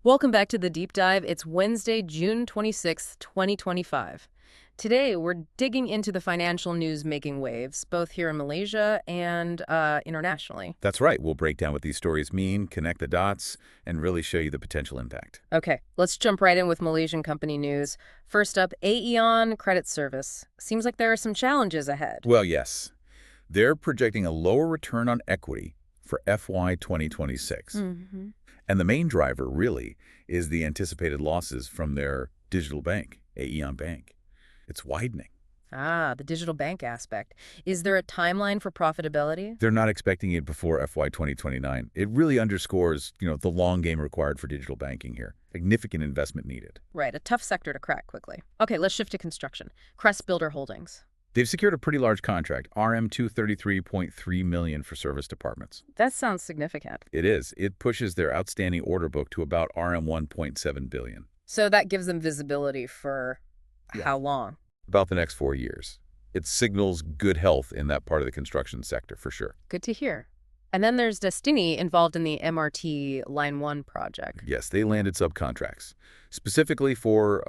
Welcome back to the Deep Dive. It's Wednesday, June 26th, 2025. Today, we're digging into the financial news making waves, both here in Malaysia and internationally. That's right. We'll break down what these stories mean, connect the dots, and really show you the potential impact. Okay, let's jump right in with Malaysian company news. First up, AEON Credit Service. Seems like there are some challenges ahead. Well, yes. They're projecting a lower return on equity for FY 2026. And the main driver, really, is the anticipated losses from their digital bank, AEON Bank. It's widening. Ah, the digital bank aspect. Is there a timeline for profitability? They're not expecting it before FY 2029. It really underscores, the long game required for digital banking here. Significant investment needed. Right, a tough sector to crack quickly. Okay, let's shift to construction. Crest Builder Holdings. They've secured a pretty large contract, RM 233.3 million for service departments. That sounds significant. It is. It pushes their outstanding order book to about RM 1.7 billion. So that gives them visibility for how long? About the next 4 years. It signals good health in that part of the construction sector, for sure. Good to hear. And then there's Destini involved in the MRT Line 1 project. Yes, they landed subcontracts, specifically for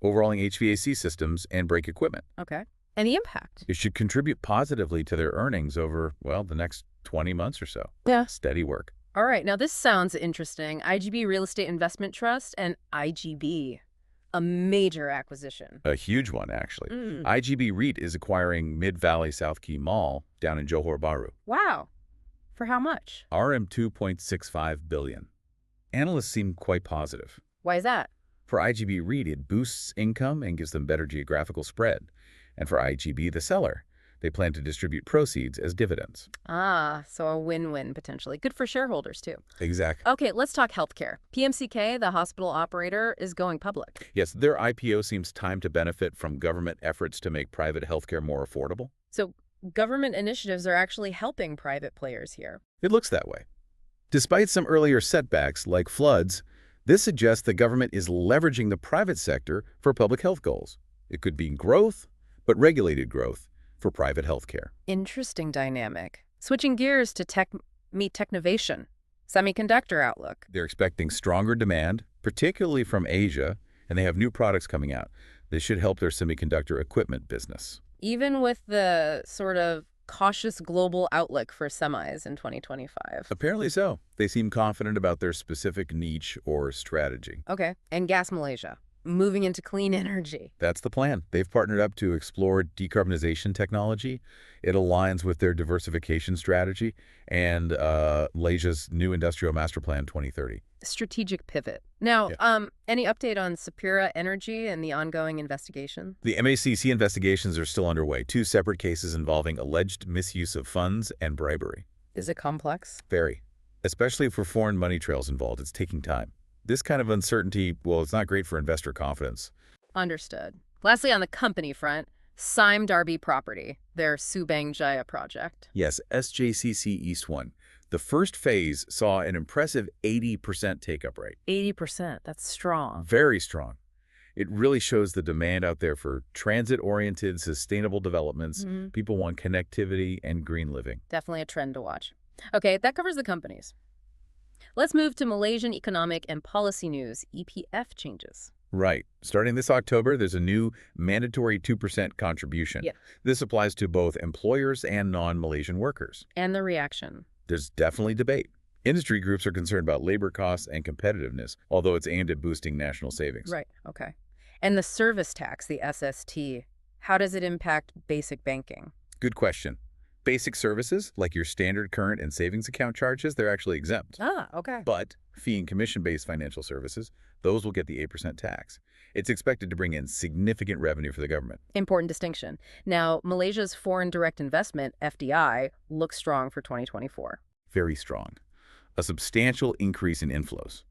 overhauling HVAC systems and brake equipment. Okay. And the impact? It should contribute positively to their earnings over, the next 20 months or so. Yeah. Steady work. All right. Now, this sounds interesting. IGB Real Estate Investment Trust and IGB, a major acquisition. A huge one, actually. IGB REIT is acquiring Mid-Valley South Key Mall down in Johor Bahru. Wow. For how much? RM 2.65 billion. Analysts seem quite positive. Why is that? For IGB REIT, it boosts income and gives them better geographical spread. And for IGB, the seller, they plan to distribute proceeds as dividends. Ah, so a win-win potentially. Good for shareholders, too. Exactly. Okay, let's talk healthcare. PMCK, the hospital operator, is going public. Yes, their IPO seems timed to benefit from government efforts to make private healthcare more affordable. So government initiatives are actually helping private players here. It looks that way. Despite some earlier setbacks, like floods, this suggests the government is leveraging the private sector for public health goals. It could be growth, but regulated growth for private healthcare. Interesting dynamic. Switching gears to technovation, semiconductor outlook. They're expecting stronger demand, particularly from Asia, and they have new products coming out. This should help their semiconductor equipment business. Even with the sort of cautious global outlook for semis in 2025. Apparently so. They seem confident about their specific niche or strategy. Okay. And Gas Malaysia, moving into clean energy. That's the plan. They've partnered up to explore decarbonization technology. It aligns with their diversification strategy and Malaysia's new Industrial Master Plan 2030. Strategic pivot. Now, any update on Sapura Energy and the ongoing investigation? The MACC investigations are still underway. 2 separate cases involving alleged misuse of funds and bribery. Is it complex? Very. Especially for foreign money trails involved, it's taking time. This kind of uncertainty, it's not great for investor confidence. Understood. Lastly, on the company front, Sime Darby Property, their Subang Jaya project. Yes, SJCC East 1. The first phase saw an impressive 80% take-up rate. 80%, that's strong. Very strong. It really shows the demand out there for transit-oriented, sustainable developments. People want connectivity and green living. Definitely a trend to watch. Okay, that covers the companies. Let's move to Malaysian economic and policy news, EPF changes. Right. Starting this October, there's a new mandatory 2% contribution. Yeah. This applies to both employers and non-Malaysian workers. And the reaction? There's definitely debate. Industry groups are concerned about labor costs and competitiveness, although it's aimed at boosting national savings. Right, okay. And the service tax, the SST, how does it impact basic banking? Good question. Basic services, like your standard current and savings account charges, they're actually exempt. Ah, okay. But fee and commission-based financial services, those will get the 8% tax. It's expected to bring in significant revenue for the government. Important distinction. Now, Malaysia's foreign direct investment, FDI, looks strong for 2024. Very strong. A substantial increase in inflows.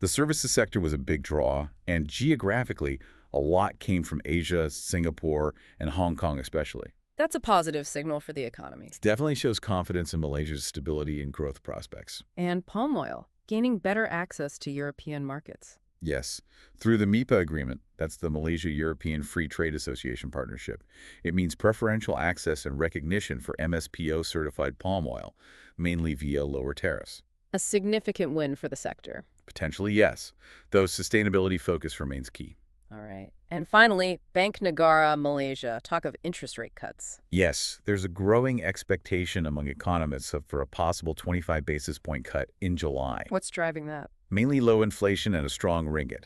The services sector was a big draw, and geographically, a lot came from Asia, Singapore, and Hong Kong especially. That's a positive signal for the economy. It definitely shows confidence in Malaysia's stability and growth prospects. And palm oil, gaining better access to European markets. Yes. Through the MIPA agreement, that's the Malaysia-European Free Trade Association partnership, it means preferential access and recognition for MSPO-certified palm oil, mainly via lower tariffs. A significant win for the sector. Potentially, yes, though sustainability focus remains key. All right. And finally, Bank Negara, Malaysia. Talk of interest rate cuts. Yes, there's a growing expectation among economists for a possible 25 basis point cut in July. What's driving that? Mainly low inflation and a strong ringgit.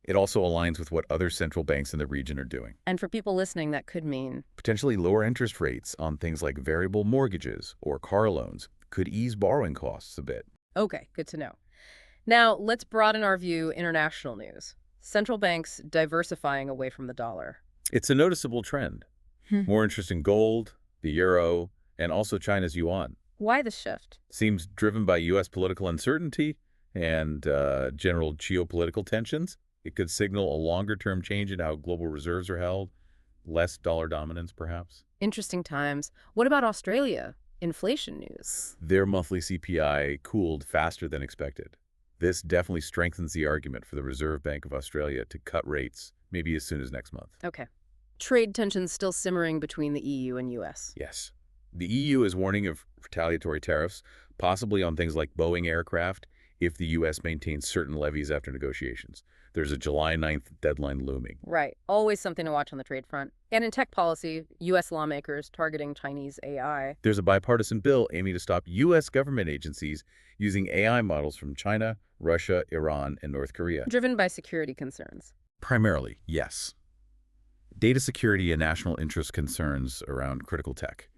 It also aligns with what other central banks in the region are doing. And for people listening, that could mean Potentially lower interest rates on things like variable mortgages or car loans could ease borrowing costs a bit. okay, good to know. Now, let's broaden our view international news. Central banks diversifying away from the dollar. It's a noticeable trend. More interest in gold, the euro, and also China's yuan. Why the shift? Seems driven by U.S. political uncertainty and general geopolitical tensions. It could signal a longer-term change in how global reserves are held, less dollar dominance, perhaps. Interesting times. What about Australia? Inflation news. Their monthly CPI cooled faster than expected. This definitely strengthens the argument for the Reserve Bank of Australia to cut rates, maybe as soon as next month. Okay. Trade tensions still simmering between the EU and U.S. Yes. The EU is warning of retaliatory tariffs, possibly on things like Boeing aircraft, if the U.S. maintains certain levies after negotiations. There's a July 9th deadline looming. Right. Always something to watch on the trade front. And in tech policy, U.S. lawmakers targeting Chinese AI. There's a bipartisan bill aiming to stop U.S. government agencies using AI models from China, Russia, Iran, and North Korea. Driven by security concerns. Primarily, yes. Data security and national interest concerns around critical tech.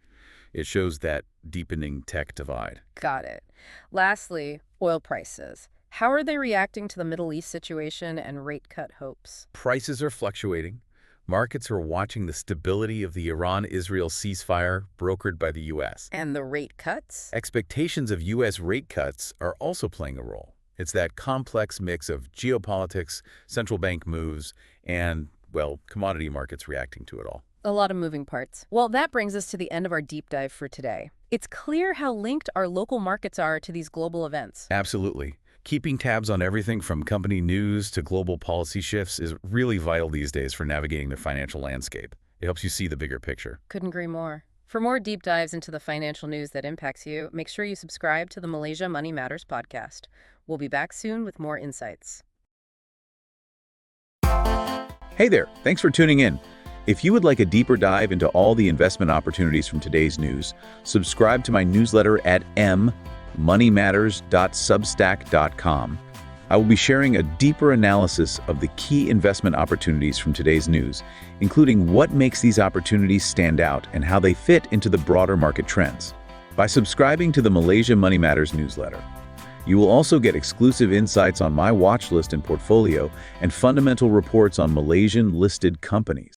It shows that deepening tech divide. Got it. Lastly, oil prices. How are they reacting to the Middle East situation and rate cut hopes? Prices are fluctuating. Markets are watching the stability of the Iran-Israel ceasefire brokered by the U.S. And the rate cuts? Expectations of U.S. rate cuts are also playing a role. It's that complex mix of geopolitics, central bank moves, and, well, commodity markets reacting to it all. A lot of moving parts. Well, that brings us to the end of our deep dive for today. It's clear how linked our local markets are to these global events. Absolutely. Keeping tabs on everything from company news to global policy shifts is really vital these days for navigating the financial landscape. It helps you see the bigger picture. Couldn't agree more. For more deep dives into the financial news that impacts you, make sure you subscribe to the Malaysia Money Matters podcast. We'll be back soon with more insights. Hey there, thanks for tuning in. If you would like a deeper dive into all the investment opportunities from today's news, subscribe to my newsletter at moneymatters.substack.com. I will be sharing a deeper analysis of the key investment opportunities from today's news, including what makes these opportunities stand out and how they fit into the broader market trends. By subscribing to the Malaysia Money Matters newsletter, you will also get exclusive insights on my watch list and portfolio and fundamental reports on Malaysian listed companies.